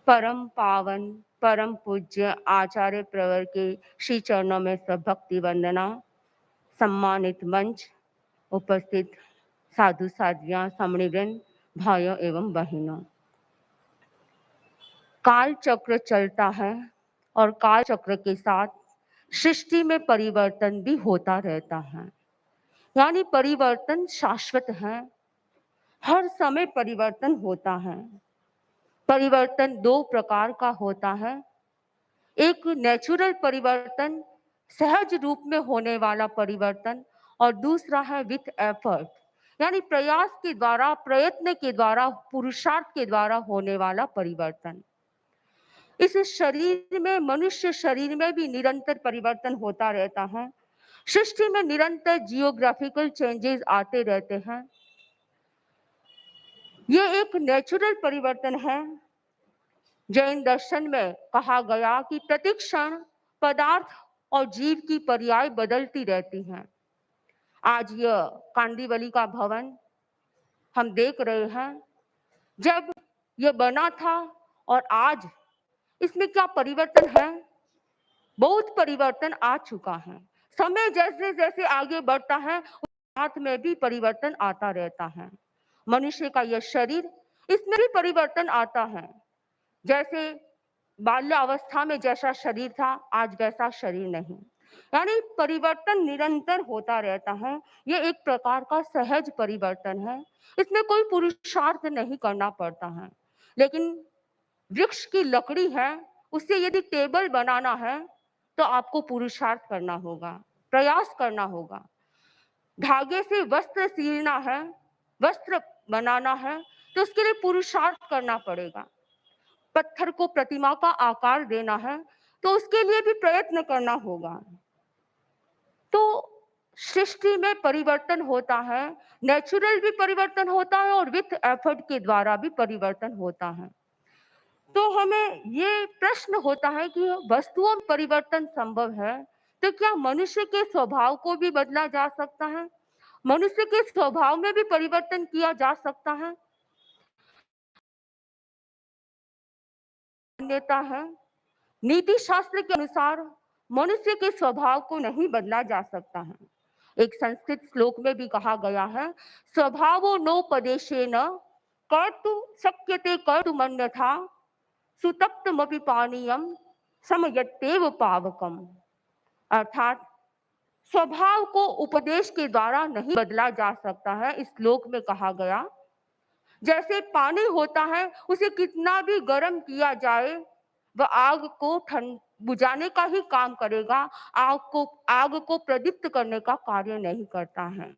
परम पावन, परम पूज्य आचार्य प्रवर के श्री चरणों में सब भक्ति वंदना। सम्मानित मंच, उपस्थित साधु साधियां, समणीगण, भाइयों एवं बहनों। काल चक्र चलता है और काल चक्र के साथ सृष्टि में परिवर्तन भी होता रहता है। यानी परिवर्तन शाश्वत है, हर समय परिवर्तन होता है। परिवर्तन दो प्रकार का होता है, एक नेचुरल परिवर्तन, सहज रूप में होने वाला परिवर्तन, और दूसरा है विथ एफर्ट, यानी प्रयास के द्वारा, प्रयत्न के द्वारा, पुरुषार्थ के द्वारा होने वाला परिवर्तन। इस शरीर में, मनुष्य शरीर में भी निरंतर परिवर्तन होता रहता है। सृष्टि में निरंतर जियोग्राफिकल चेंजेस आते रहते हैं। ये एक नेचुरल परिवर्तन है। जैन दर्शन में कहा गया कि प्रतिक्षण पदार्थ और जीव की पर्याय बदलती रहती हैं। आज यह कांदिवली का भवन हम देख रहे हैं, जब यह बना था और आज इसमें क्या परिवर्तन है? बहुत परिवर्तन आ चुका है। समय जैसे जैसे आगे बढ़ता है, उस साथ में भी परिवर्तन आता रहता है। मनुष्य का यह शरीर, इसमें भी परिवर्तन आता है। जैसे बाल्यावस्था में जैसा शरीर था, आज वैसा शरीर नहीं। यानी परिवर्तन निरंतर होता रहता है। ये एक प्रकार का सहज परिवर्तन है, इसमें कोई पुरुषार्थ नहीं करना पड़ता है। लेकिन वृक्ष की लकड़ी है, उससे यदि टेबल बनाना है तो आपको पुरुषार्थ करना होगा, प्रयास करना होगा। धागे से वस्त्र सीलना है, वस्त्र बनाना है, तो उसके लिए पुरुषार्थ करना पड़ेगा। पत्थर को प्रतिमा का आकार देना है, तो उसके लिए भी प्रयत्न करना होगा। तो सृष्टि में परिवर्तन होता है, नेचुरल भी परिवर्तन होता है और विथ एफर्ट के द्वारा भी परिवर्तन होता है। तो हमें ये प्रश्न होता है कि वस्तुओं में परिवर्तन संभव है, तो क्या मनुष्य के स्वभाव को भी बदला जा सकता है? मनुष्य के स्वभाव में भी परिवर्तन किया जा सकता है? मान्यता है, नीति शास्त्र के अनुसार मनुष्य के स्वभाव को नहीं बदला जा सकता है। एक संस्कृत श्लोक में भी कहा गया है, स्वभावो नोपदेशेन कर्तु शक्यते कर्तुमन्यथा सुतप्तमपि पानीयम समयत्येव पावकम। अर्थात स्वभाव को उपदेश के द्वारा नहीं बदला जा सकता है। इस श्लोक में कहा गया, जैसे पानी होता है, उसे कितना भी गर्म किया जाए, वह आग को ठंड बुझाने का ही काम करेगा, आग को प्रदीप्त करने का कार्य नहीं करता है।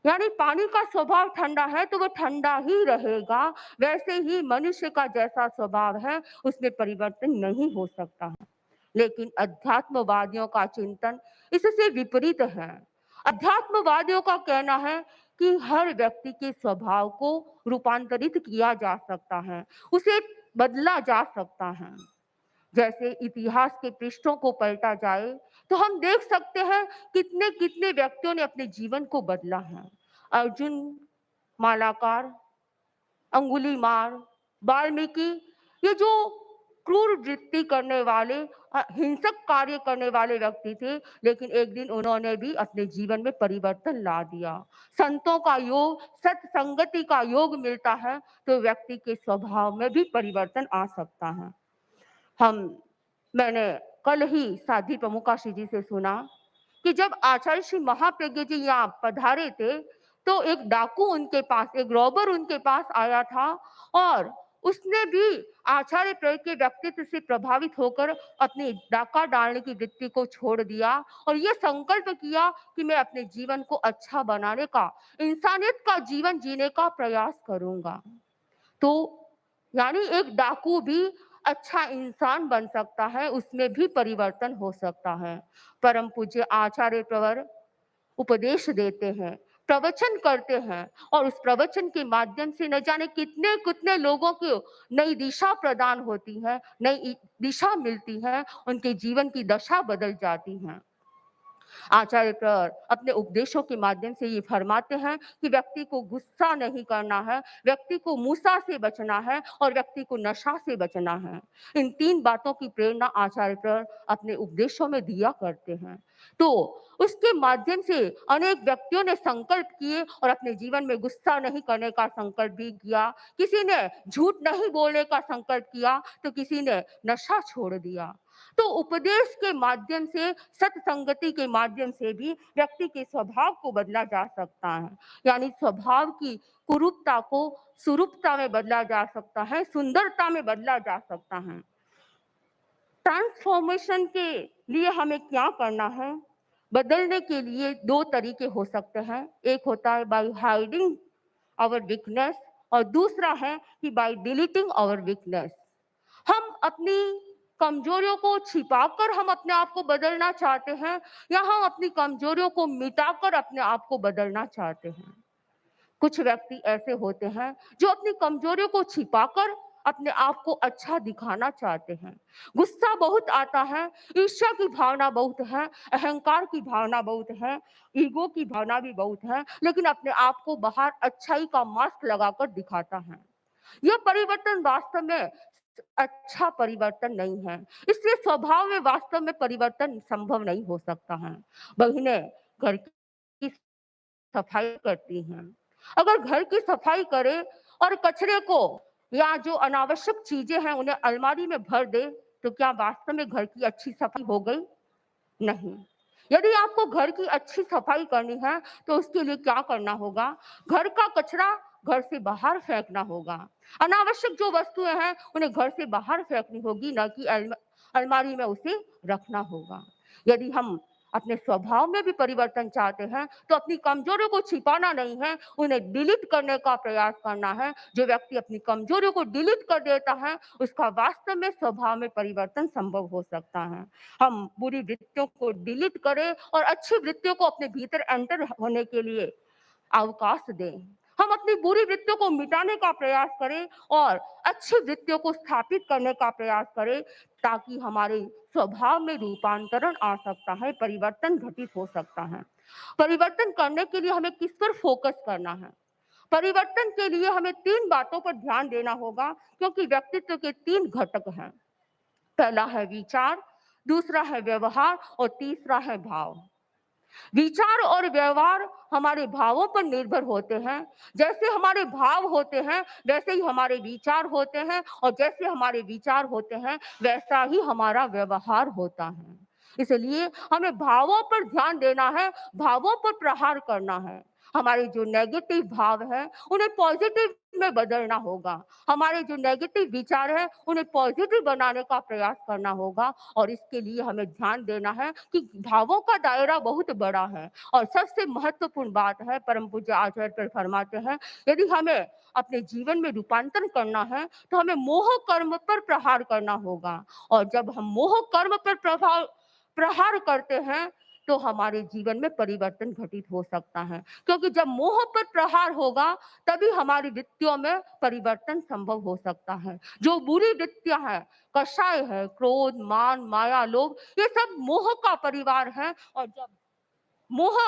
यानी पानी का स्वभाव ठंडा है तो वह ठंडा ही रहेगा। वैसे ही मनुष्य का जैसा स्वभाव है, उसमें परिवर्तन नहीं हो सकता है। लेकिन अध्यात्मवादियों का चिंतन इससे विपरीत है। अध्यात्मवादियों का कहना है कि हर व्यक्ति के स्वभाव को रूपांतरित किया जा सकता है, उसे बदला जा सकता है। जैसे इतिहास के पृष्ठों को पलटा जाए तो हम देख सकते हैं कितने कितने व्यक्तियों ने अपने जीवन को बदला है। अर्जुन, मालाकार, अंगुलीमाल, वाल्मीकि, ये जो क्रूर वृत्ति करने वाले, हिंसक कार्य करने वाले व्यक्ति थे, लेकिन एक दिन उन्होंने भी अपने जीवन में परिवर्तन ला दिया। संतों का योग, सत्संगति का योग मिलता है तो व्यक्ति के स्वभाव में भी परिवर्तन आ सकता है। मैंने कल ही साध्वी प्रमुखाश्री जी से सुना कि जब आचार्य श्री महाप्रज्ञ जी यहाँ पधारे थे, तो एक डाकू उनके पास, एक रॉबर उनके पास आया था और उसने भी आचार्य प्रवर के व्यक्तित्व से प्रभावित होकर अपनी डाका डालने की वृत्ति को छोड़ दिया और यह संकल्प किया कि मैं अपने जीवन को अच्छा बनाने का, इंसानियत का जीवन जीने का प्रयास करूंगा। तो यानी एक डाकू भी अच्छा इंसान बन सकता है, उसमें भी परिवर्तन हो सकता है। परम पूज्य आचार्य प्रवर उपदेश देते हैं, प्रवचन करते हैं और उस प्रवचन के माध्यम से न जाने कितने कितने लोगों को नई दिशा प्रदान होती है, नई दिशा मिलती है, उनके जीवन की दशा बदल जाती है। आचार्य पर अपने उपदेशों के माध्यम से ये फरमाते हैं कि व्यक्ति को गुस्सा नहीं करना है, व्यक्ति को मूसा से बचना है और व्यक्ति को नशा से बचना है। इन 3 बातों की प्रेरणा आचार्य पर अपने उपदेशों में दिया करते हैं। तो उसके माध्यम से अनेक व्यक्तियों ने संकल्प किए और अपने जीवन में गुस्सा नहीं करने का संकल्प भी किया। किसी ने झूठ नहीं बोलने का संकल्प किया, तो किसी ने नशा छोड़ दिया। तो उपदेश के माध्यम से, सत्संगति के माध्यम से भी व्यक्ति के स्वभाव को बदला जा सकता है। यानी स्वभाव की कुरूपता को सुरूपता में बदला जा सकता है, सुंदरता में बदला जा सकता है। ट्रांसफॉर्मेशन के लिए हमें क्या करना है? बदलने के लिए 2 तरीके हो सकते हैं। एक होता है बाय हाइडिंग आवर वीकनेस और दूसरा है कि बाय डिलीटिंग आवर वीकनेस। हम अपनी कमजोरियों को छिपाकर हम अपने आप को बदलना चाहते हैं या हम अपनी कमजोरियों को मिटाकर अपने आप को बदलना चाहते हैं। कुछ व्यक्ति ऐसे होते हैं जो अपनी कमजोरियों को छिपाकर अपने आप को अच्छा दिखाना चाहते हैं। गुस्सा बहुत आता है, ईर्ष्या की भावना बहुत है, अहंकार की भावना बहुत है, ईगो की भावना भी बहुत है, लेकिन अपने आप को बाहर अच्छाई का मास्क लगाकर दिखाता है। यह परिवर्तन वास्तव में अच्छा परिवर्तन नहीं है। इसलिए स्वभाव में वास्तव में परिवर्तन संभव नहीं हो सकता है। बहिनें घर की सफाई करती हैं। अगर घर की सफाई करे और कचरे को या जो अनावश्यक चीजें हैं उन्हें अलमारी में भर दे, तो क्या वास्तव में घर की अच्छी सफाई हो गई? नहीं। यदि आपको घर की अच्छी सफाई करनी है तो उसके लिए क्या करना होगा? घर का कचरा घर से बाहर फेंकना होगा। अनावश्यक जो वस्तुएं हैं उन्हें घर से बाहर फेंकनी होगी, न कि अलमारी में उसे रखना होगा। यदि हम अपने स्वभाव में भी परिवर्तन चाहते हैं तो अपनी कमजोरियों को छिपाना नहीं है, उन्हें डिलीट करने का प्रयास करना है। जो व्यक्ति अपनी कमजोरियों को डिलीट कर देता है उसका वास्तव में स्वभाव में परिवर्तन संभव हो सकता है। हम बुरी वृत्तियों को डिलीट करें और अच्छी वृत्तियों को अपने भीतर एंटर होने के लिए अवकाश दें। हम अपनी बुरी वृत्तियों को मिटाने का प्रयास करें और अच्छी वृत्तियों को स्थापित करने का प्रयास करें, ताकि हमारे स्वभाव में रूपांतरण आ सकता है, परिवर्तन घटित हो सकता है। परिवर्तन करने के लिए हमें किस पर फोकस करना है? परिवर्तन के लिए हमें 3 बातों पर ध्यान देना होगा, क्योंकि व्यक्तित्व के 3 घटक हैं। पहला है विचार, दूसरा है व्यवहार और तीसरा है भाव। विचार और व्यवहार हमारे भावों पर निर्भर होते हैं। जैसे हमारे भाव होते हैं वैसे ही हमारे विचार होते हैं, और जैसे हमारे विचार होते हैं वैसा ही हमारा व्यवहार होता है। इसलिए हमें भावों पर ध्यान देना है, भावों पर प्रहार करना है। हमारे जो नेगेटिव भाव है उन्हें पॉजिटिव में बदलना होगा। हमारे जो नेगेटिव विचार है उन्हें पॉजिटिव बनाने का प्रयास करना होगा। और इसके लिए हमें ध्यान देना है कि भावों का दायरा बहुत बड़ा है। और सबसे महत्वपूर्ण बात है, परम पूज्य आचार्य पर फरमाते हैं, यदि हमें अपने जीवन में रूपांतरण करना है तो हमें मोह कर्म पर प्रहार करना होगा। और जब हम मोह कर्म पर प्रहार करते हैं तो हमारे जीवन में परिवर्तन घटित हो सकता है, क्योंकि जब मोह पर प्रहार होगा तभी हमारी वृत्तियों में परिवर्तन संभव हो सकता है। जो बुरी वृत्तियां हैं, कषाय है, क्रोध, मान, माया, लोभ, ये सब मोह का परिवार है। और जब मोह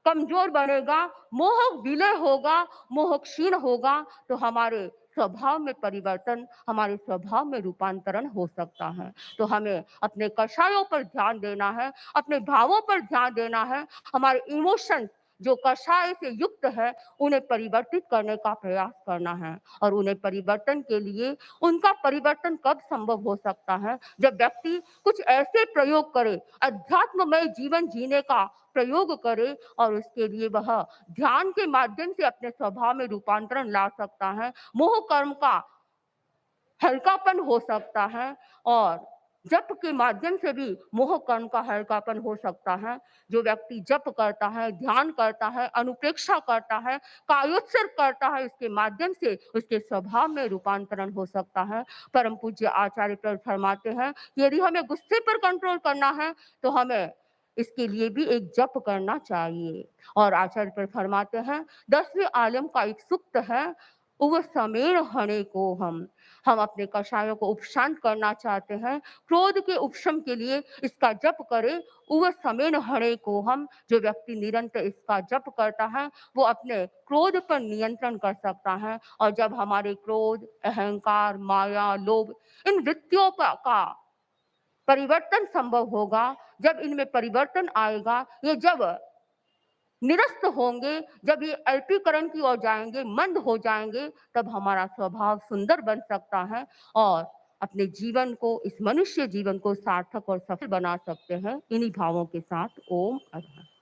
कमजोर बनेगा, मोह विलय होगा, मोह क्षीण होगा, तो हमारे स्वभाव में परिवर्तन, हमारे स्वभाव में रूपांतरण हो सकता है। तो हमें अपने कषायों पर ध्यान देना है, अपने भावों पर ध्यान देना है। हमारे इमोशन जो कषाय से युक्त है उन्हें परिवर्तित करने का प्रयास करना है। और उन्हें परिवर्तन के लिए, उनका परिवर्तन कब संभव हो सकता है? जब व्यक्ति कुछ ऐसे प्रयोग करे, अध्यात्ममय जीवन जीने का प्रयोग करे, और उसके लिए वह ध्यान के माध्यम से अपने स्वभाव में रूपांतरण ला सकता है। मोह कर्म का हल्कापन हो सकता है और जप के माध्यम से भी मोह कर्म का हल्कापन हो सकता है। जो व्यक्ति जप करता है, ध्यान करता है, अनुप्रेक्षा करता है, कायोत्सर्ग करता है, इसके माध्यम से उसके स्वभाव में रूपांतरण हो सकता है। परम पूज्य आचार्य पर फरमाते हैं, यदि हमें गुस्से पर कंट्रोल करना है तो हमें इसके लिए भी एक जप करना चाहिए। और आचार्य पर फरमाते हैं, 10वें आलम का एक सूक्त है, उव समेण हणे को हम अपने कषायों को उपशांत करना चाहते हैं। क्रोध के उपशम के लिए इसका जप करें। उव समेण हणे को जो व्यक्ति निरंतर इसका जप करता है वो अपने क्रोध पर नियंत्रण कर सकता है। और जब हमारे क्रोध, अहंकार, माया, लोभ इन वृत्तियों का परिवर्तन संभव होगा, जब इनमें परिवर्तन आएगा, ये जब निरस्त होंगे, जब ये अल्पीकरण की ओर जाएंगे, मंद हो जाएंगे, तब हमारा स्वभाव सुंदर बन सकता है और अपने जीवन को, इस मनुष्य जीवन को सार्थक और सफल बना सकते हैं। इन्हीं भावों के साथ ओम अरहत।